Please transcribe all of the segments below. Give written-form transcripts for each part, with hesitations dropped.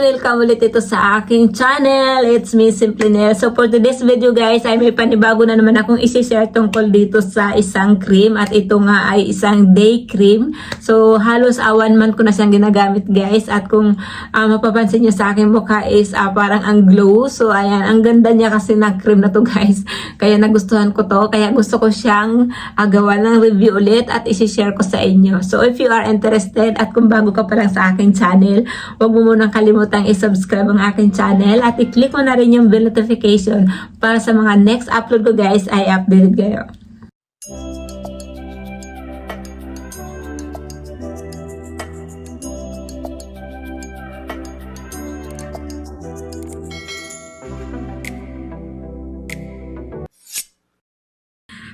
welcome ulit ito sa aking channel. It's me, Simply Nell. So for today's video guys, ay may panibago na naman akong isi-share tungkol dito sa isang cream. At ito nga ay isang day cream. So halos 1 month ko na siyang ginagamit guys. At kung mapapansin nyo sa aking mukha is parang ang glow. So ayan, ang ganda niya kasi na cream na to guys. Kaya nagustuhan ko to. Kaya gusto ko siyang gawa ng review ulit at isi-share ko sa inyo. So if you are interested at kung bago ka pa lang sa aking channel, huwag mo munang kalimutang i-subscribe ang aking channel at i-click mo na rin yung bell notification para sa mga next upload ko guys ay updated kayo.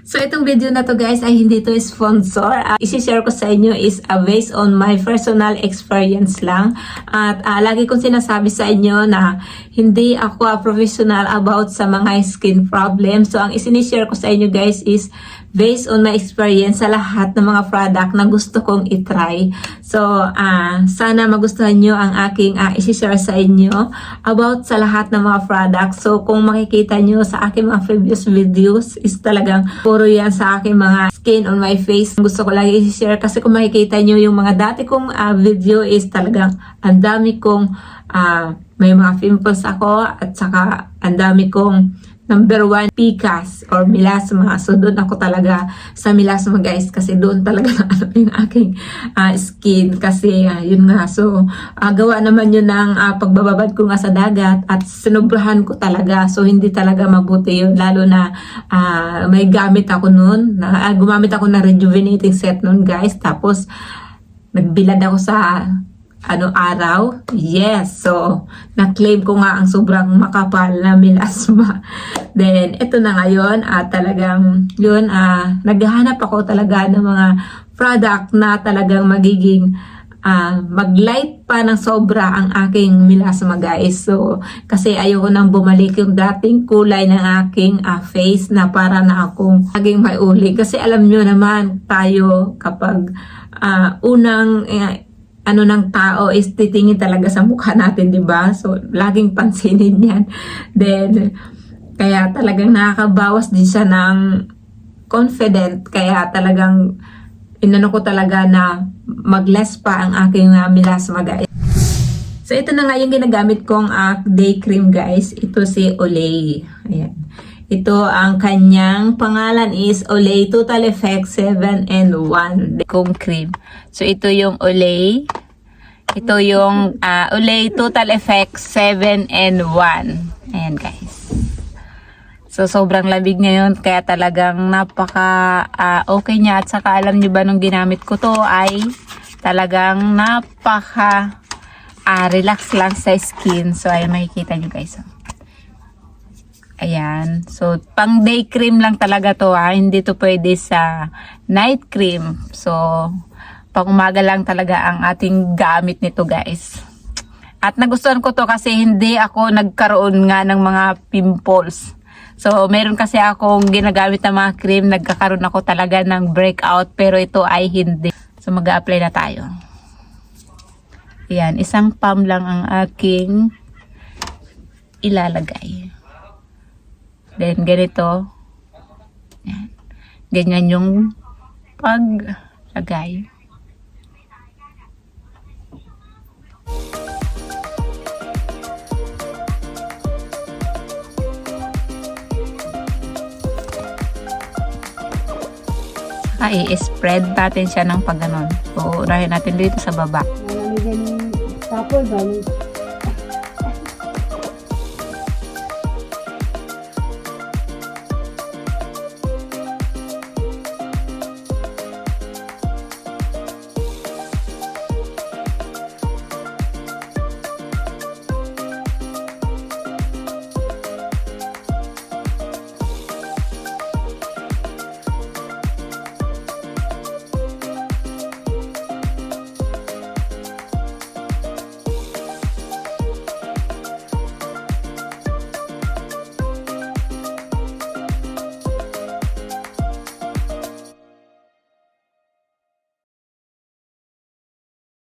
So itong video na to guys ay hindi to sponsor. Isi-share ko sa inyo is based on my personal experience lang. At lagi kong sinasabi sa inyo na hindi ako professional about sa mga skin problems. So ang isinishare ko sa inyo guys is based on my experience sa lahat ng mga product na gusto kong itry. So sana magustuhan nyo ang aking isi-share sa inyo about sa lahat ng mga product. So kung makikita nyo sa aking mga previous videos is talagang puro yan sa aking mga skin on my face. Gusto ko lagi i-share kasi kung makikita nyo yung mga dati kong video is talagang ang dami kong may mga pimples ako at saka ang dami kong number 1 pikas or melasma. So doon ako talaga sa melasma guys kasi doon talaga na yung aking skin kasi yun nga. So gawa naman yun ng pagbababad ko nga sa dagat at sinubrahan ko talaga. So hindi talaga mabuti yun lalo na may gamit ako noon. Gumamit ako ng rejuvenating set noon guys. Tapos nagbilad ako sa araw. Yes. So, na-claim ko nga ang sobrang makapal na melasma. Then, ito na ngayon. Talagang, yun, naghahanap ako talaga ng mga product na talagang magiging mag-light pa ng sobra ang aking melasma guys. So, kasi ayoko nang bumalik yung dating kulay ng aking face na para na akong naging may uli. Kasi alam nyo naman, tayo kapag unang ng tao is titingin talaga sa mukha natin, di ba? So, laging pansinin yan. Then, kaya talagang nakakabawas din siya ng confident. Kaya talagang, inano ko talaga na mag-less pa ang aking melasma, guys. So, ito na nga yung ginagamit kong day cream, guys. Ito si Olay. Ayan. Ito ang kanyang pangalan is Olay Total Effect 7-in-1 kong cream. So ito yung Olay. Ito yung Olay Total Effect 7-in-1. Ayan guys. So sobrang lamig ngayon kaya talagang napaka okay niya. At saka alam niyo ba nung ginamit ko to ay talagang napaka relax lang sa skin. So ay makikita niyo guys. Ayan. So, pang day cream lang talaga to Hindi to pwede sa night cream. So, pang umaga lang talaga ang ating gamit nito guys. At nagustuhan ko to kasi hindi ako nagkaroon nga ng mga pimples. So, meron kasi akong ginagamit na mga cream. Nagkakaroon ako talaga ng breakout. Pero ito ay hindi. So, mag-a-apply na tayo. Ayan. Isang pump lang ang aking ilalagay. Then, ganito. Yan. Ganyan yung paglagay. I-spread natin siya ng pag-ganon. So, unahin natin dito sa baba. Tapos,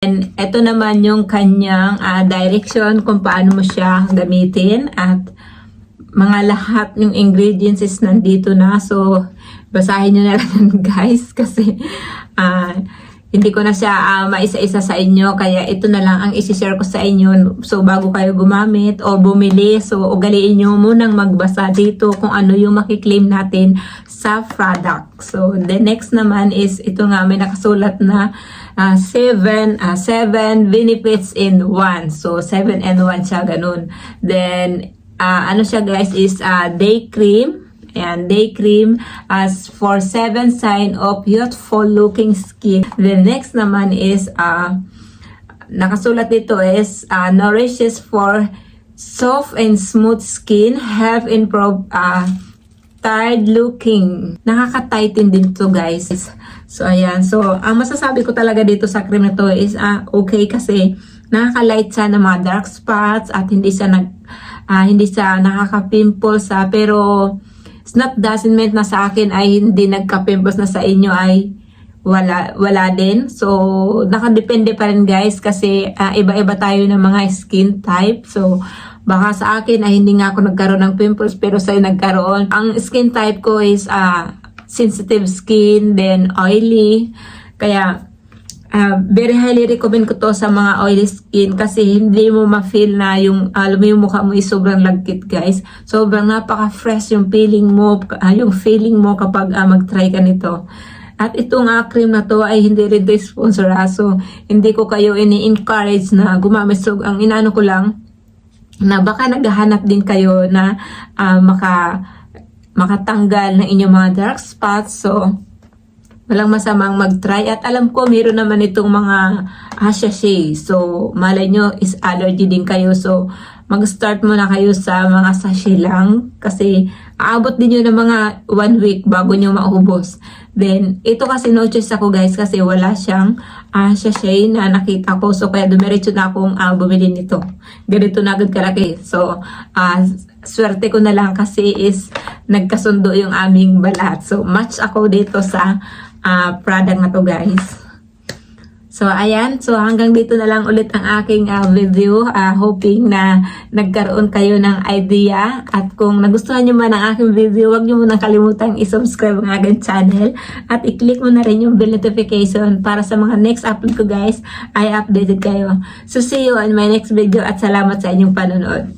And ito naman yung kanyang direction kung paano mo siya gamitin at mga lahat yung ingredients is nandito na. So, basahin nyo na lang yan, guys, kasi hindi ko na siya maisa-isa sa inyo. Kaya ito na lang ang isi-share ko sa inyo. So, bago kayo gumamit o bumili, so ugaliin nyo munang magbasa dito kung ano yung makiklaim natin sa product. So, the next naman is ito nga, may nakasulat na 7 benefits in 1. So, 7 and 1 siya, ganun. Then, ano siya guys is day cream. And day cream as for 7 sign of youthful looking skin. The next naman is nakasulat dito is nourishes for soft and smooth skin, help improve tired looking. Nakaka-tighten din to guys. So ayan, so ang masasabi ko talaga dito sa cream na to is okay kasi nakaka-light siya ng mga dark spots at hindi siya nakaka-pimples pero it's not doesn't mean na sa akin ay hindi nagka-pimples na sa inyo ay wala din. So, nakadepende pa rin guys kasi iba-iba tayo ng mga skin type. So, baka sa akin ay hindi nga ako nagkaroon ng pimples pero sa'yo nagkaroon. Ang skin type ko is sensitive skin, then oily. Kaya, very highly recommend ko to sa mga oily skin kasi hindi mo ma-feel na yung mukha mo is sobrang lagkit guys. Sobrang napaka-fresh yung feeling mo, kapag mag-try ka nito. At itong cream na to ay hindi rin sponsor so hindi ko kayo ini-encourage na gumamit. So ang inaano ko lang na baka naghahanap din kayo na makatanggal ng inyong mga dark spots. So walang masamang mag-try. At alam ko, meron naman itong mga sachet. So, malay nyo is allergy din kayo. So, mag-start muna kayo sa mga sachet lang. Kasi, aabot din nyo ng mga 1 week bago nyo maubos. Then, ito kasi no choice ako guys. Kasi wala siyang sachet na nakita ko. So, kaya dumiretso na akong bumili nito. Ganito na agad kalaki. So, swerte ko na lang kasi is nagkasundo yung aming balat. So, match ako dito sa product na to guys. So ayan, so hanggang dito na lang ulit ang aking video, hoping na nagkaroon kayo ng idea at kung nagustuhan nyo man ang aking video, huwag nyo munang kalimutang i-subscribe ang aking channel at i-click mo na rin yung bell notification para sa mga next upload ko guys ay updated kayo. So see you on my next video at salamat sa inyong panonood.